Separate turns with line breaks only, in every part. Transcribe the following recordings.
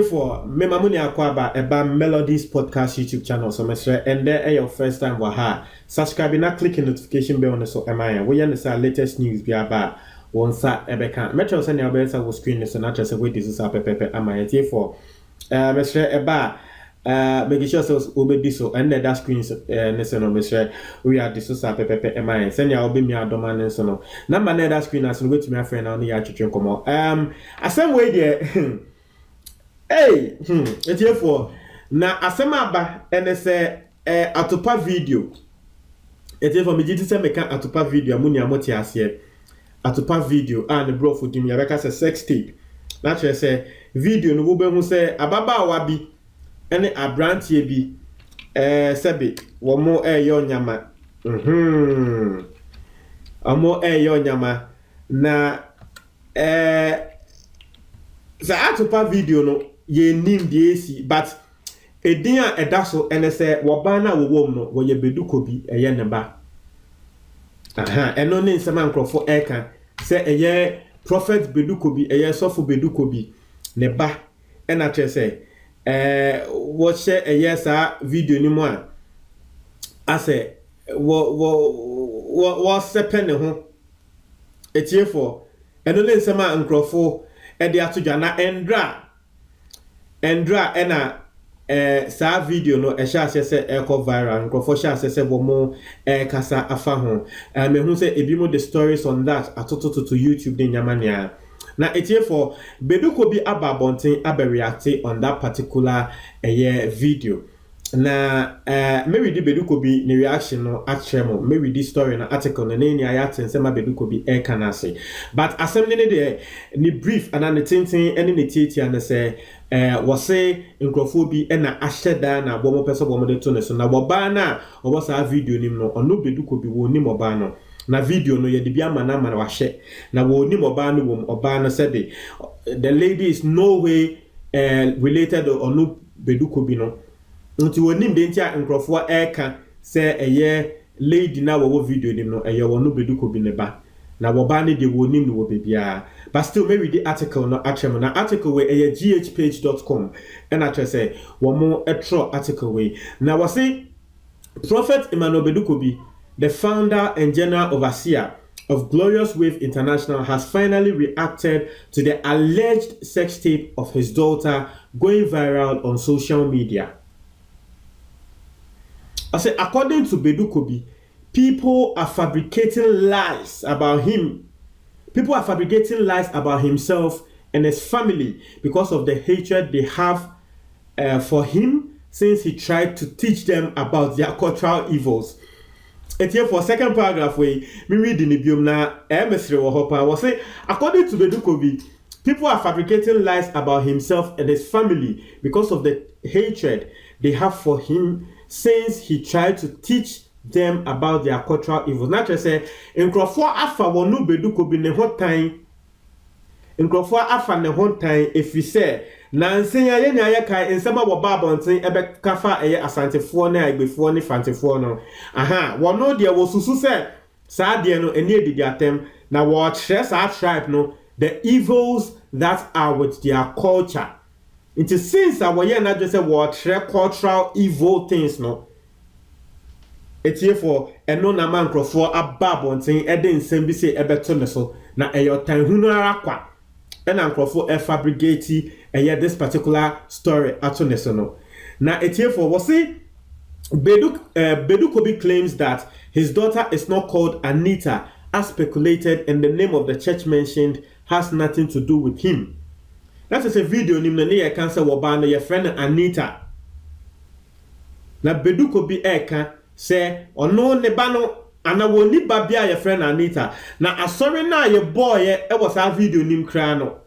for me mamuni akwaba eba Melodies Podcast YouTube channel so mesre and there your first time wa ha subscribe na click the notification bell on so am I we yan say latest news bi aba won sa ebeka metro say na be say wo screen so na say we this is pepepe am I for mesre eba make sure so obedi so and that screen ne so no mesre we are this so pepepe am I say ya obi mi adoma ne so no na ma na that screen as no wait me friend na ya twetwe komo asem we there Hey, for na asema ba ene se atopa video. For me jiti se meka atopa video amuni amoti ase. Atopa video ne bro for dim ya beka se sex tape. Na che se video no bo hu se ababaawa bi ene abrantie bi sebe wo mo yo nyama. Amo yo nyama na za atopa video no ye nim de esi but edin a eda so ene se wo ba na wo wom no wo ye beduko bi eye ne ba eno ne nsema nkrofo eka se eye prophet beduko bi eye sofo beduko bi ne ba ena che se wo she eye sa video ni mo a ase wo sepe ne ho etiefo eno ne nsema nkrofo e de atodwa na Endra ena sa video no e sha se e viral nkrofo sha se bomo kasa afa ho me hu se ebi mo the stories on that atoto to YouTube de nyamania na etie for beduko bi ababonten react on that particular video na me read beduko bi ne reaction no atremo me read story na article na ni ayaten se ma beduko bi kana se but asem ne de ni brief and an tintin ene ne tiatia na se was say nkrofo bi na ahyeda na bomo pese bomo de to ne so na boba na obo sa video nim no ono beduko bi wo nim oba no na video no ye de bi ama na wahye na wo nim oba no wom oba no said the lady is no way related or no beduko bi no nti wonim de ntia nkrofo eka se eye lady na wo video nim no eye wo no beduko bi ne ba na wo ba ne de wonim no wo bebia but still maybe the article no atchem na article we eye ghpage.com and I say one more etro article we now was say Prophet Emmanuel Beduko bi the founder and general overseer of Glorious Wave International has finally reacted to the alleged sex tape of his daughter going viral on social media. I say, according to Beduko bi, people are fabricating lies about him. People are fabricating lies about himself and his family because of the hatred they have for him since he tried to teach them about their cultural evils. And here for second paragraph, we read in the biom na emesre wo hopa was say, according to Beduko bi, people are fabricating lies about himself and his family because of the hatred they have for him since he tried to teach them about their cultural evils. Not just say, nkrofo afa wonu Beduko bi ne hotan. Nkrofo afa ne hotan if you say, na nsenya ye na ye kai nsema wo babonten ebe kafa eye asantefo na agbefo ne fantefo no. Wono de wo susu se sa de no eni edidi atem na wo kire sa tribe no the evils that are with their culture. It is since our year not just say what cultural evil things no. It's here for and no na man for a babontin eden sembi say ebeto ne so na eyo tan hunu ara kwa and ankrofo e fabricate this particular story ato ne so no. Na it's here for was say Beduko bi claims that his daughter is not called Anita as speculated and the name of the church mentioned has nothing to do with him. That is a video nim na ne cancer woba no your friend Anita. Na Beduko bi eka say ono ne ba no ana woni ba bia your friend Anita. Na asori na your boy e was a video nim kra no.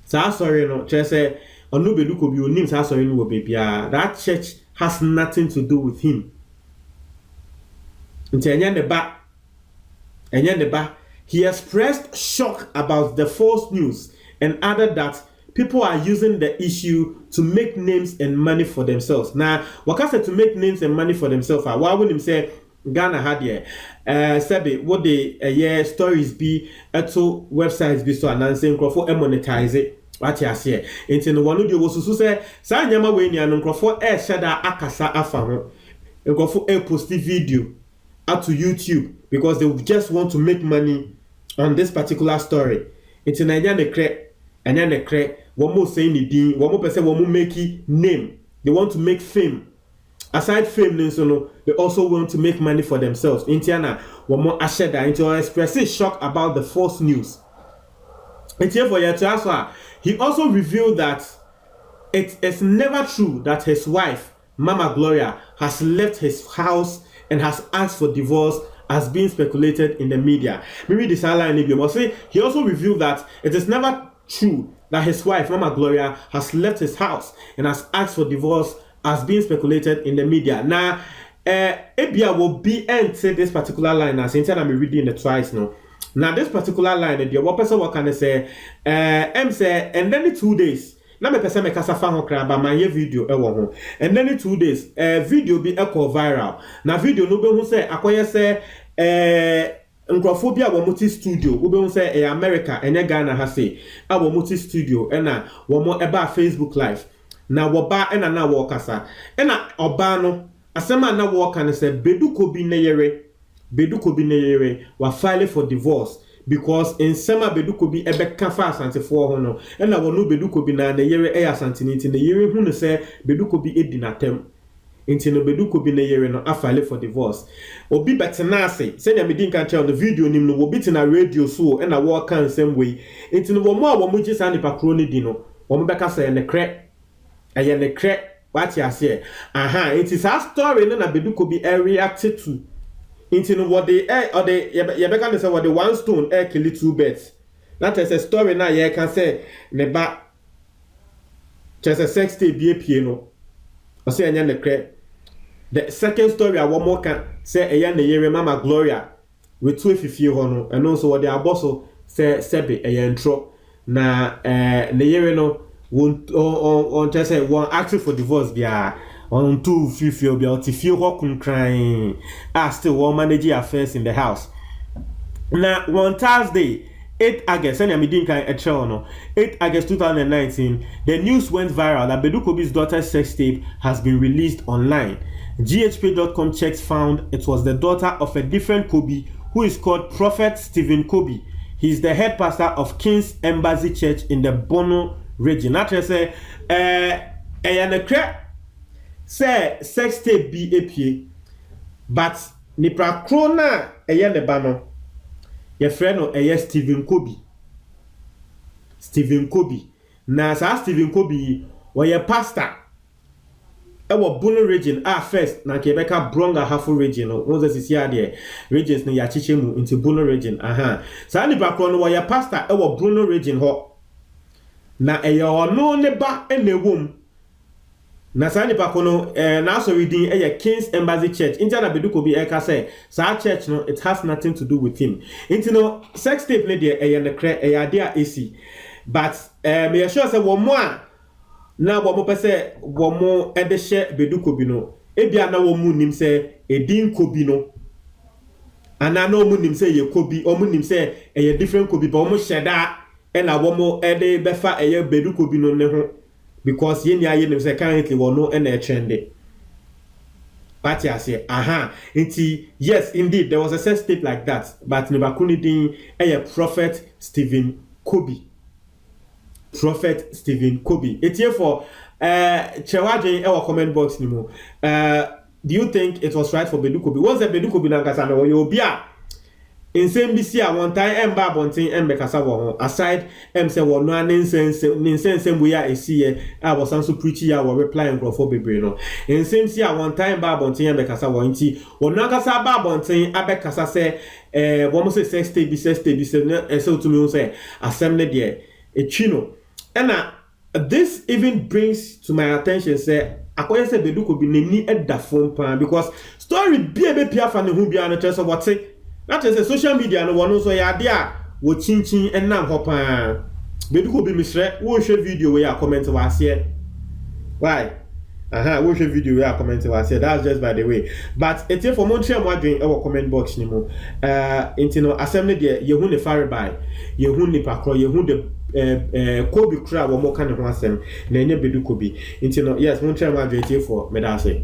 Sa asori no che say ono Beduko bi onim sa asori no wo bebia. That church has nothing to do with him. Nti enye ne ba he expressed shock about the false news and added that people are using the issue to make names and money for themselves. Now, what I said to make names and money for themselves, why wouldn't him say Ghana had here? Sebi, what the stories be to websites be so announcing for monetize it. What you say? Into no one who was so say, Sanyama when you and Uncrofo shada akasa afamo. Uncrofo post video up to YouTube because they just want to make money on this particular story. Into Nigeria the crack and then the crack. One more saying the dean, one more person, one more make name. They want to make fame. Aside fame, they also want to make money for themselves. Intiana, one more asheda into expressing shock about the false news. And here for your transfer, he also revealed that it is never true that his wife, Mama Gloria, has left his house and has asked for divorce as being speculated in the media. Maybe this line he also revealed that it is never true that his wife, Mama Gloria, has left his house and has asked for divorce as being speculated in the media. Now, Ebia will be enter this particular line as I'm reading it twice now. Now, this particular line, the what person what can say, say, and then in 2 days, now me person make kasa fa ho kra ba my video e wo ho, and then in 2 days, video be echo viral. Now, video no be hu say akoye say, Nkrofobia wo muti studio, wo be hu say America, enye Ghana ha say, a wo muti studio, ena wo mo eba Facebook live. Na wo ba ena na wo kasa, ena oba no, asema na wo kan say bedu kobi ne yere wa file for divorce because in sema bedu kobi ebe kafa asante fo ho no ena wo no bedu kobi na ne yere e asante ni ne yere hu no say bedu kobi edi natem inti no bedu kobi ne yere no afile for divorce obi betena ase say na medin kan tell the video nim no wo bitina radio so ena wo kan same way inti no wo mo a wo mo gisa nipa kro ne di no wo mo beka say ne kre eye ne kre what you say aha it is a story no na bedu kobi reacted to into what they or they you can say what the one stone kill two birds. That is a story now you can say neba just a sex tape be piano. I say anya the the second story I one more can say aya na yere Mama Gloria with 250 hono and also what the aboso say sebe aya intro na na yere no won't on just say one asking for divorce bia on 250 or be out if you walk crying. Still one managing affairs in the house. Now, one Thursday, 8 August, 8 August 2019, the news went viral that Bedu Kobi's daughter's sex tape has been released online. GHP.com checks found it was the daughter of a different Kobi who is called Prophet Stephen Kobi. He is the head pastor of King's Embassy Church in the Bono region. That is say sex tape be APA, but nipa krona eye ne ba no ye frɛ no eye Stephen Kobi na sa Stephen Kobi wo pastor e wo Bono region first na ke beka Bronga Hafo region no wo sisi ade regions no ya chiche mu into Bono region sa nipa krona wo ye pastor e wo Bono region ho na eye ono ne ba enewom na sani pakono na so reading King's Embassy Church interna Bedu Kobi eka say sa church no it has nothing to do with him into no sex tape ne de ne kre dia AC but me sure say wo mo a na wo mo pese wo mo de hye Bedu Kobi no ebia na wo mu nim say edin Kobi no ana na wo mu nim say ye Kobi o mu nim say different Kobi but wo mo hye da e na wo mo de befa Bedu Kobi no ne ho because yen ya yen say currently we no na trend. But I say inti yes indeed there was a sex tape like that but never couldn't din Prophet Stephen Kobi. It's here for Chewaje our comment box nimo. Do you think it was right for Bedu Kobi? Was it Bedu Kobi na kasa na wo yo bia in same BC at one time emba bontin embekasa wo aside say wo no nonsense we are see I was also preaching ya wo replying for bebre no in same see at one time ba bontin embekasa wo nti wo no kasa ba bontin abekasa say wo mo say sex tape no so to me say asem ne de etwino na this even brings to my attention say akoye say Bedu Kobi nani eda phone pan because story bia be pia fa ne hu bia no tese what say that is a social media no one so ya dia wo chinchin enam hopa Bedu Kobi misre wo hwe video we ya comment wa ase why Watch a video where I commented. I said that's just by the way. But it's for Montreal Madrid our comment box anymore. Assembly there, you the fire by, you the parkour, you the Kobe crab or more kind of one sem. Nene bedu Kobe. Yes, Montreal Madrid for me. That's it.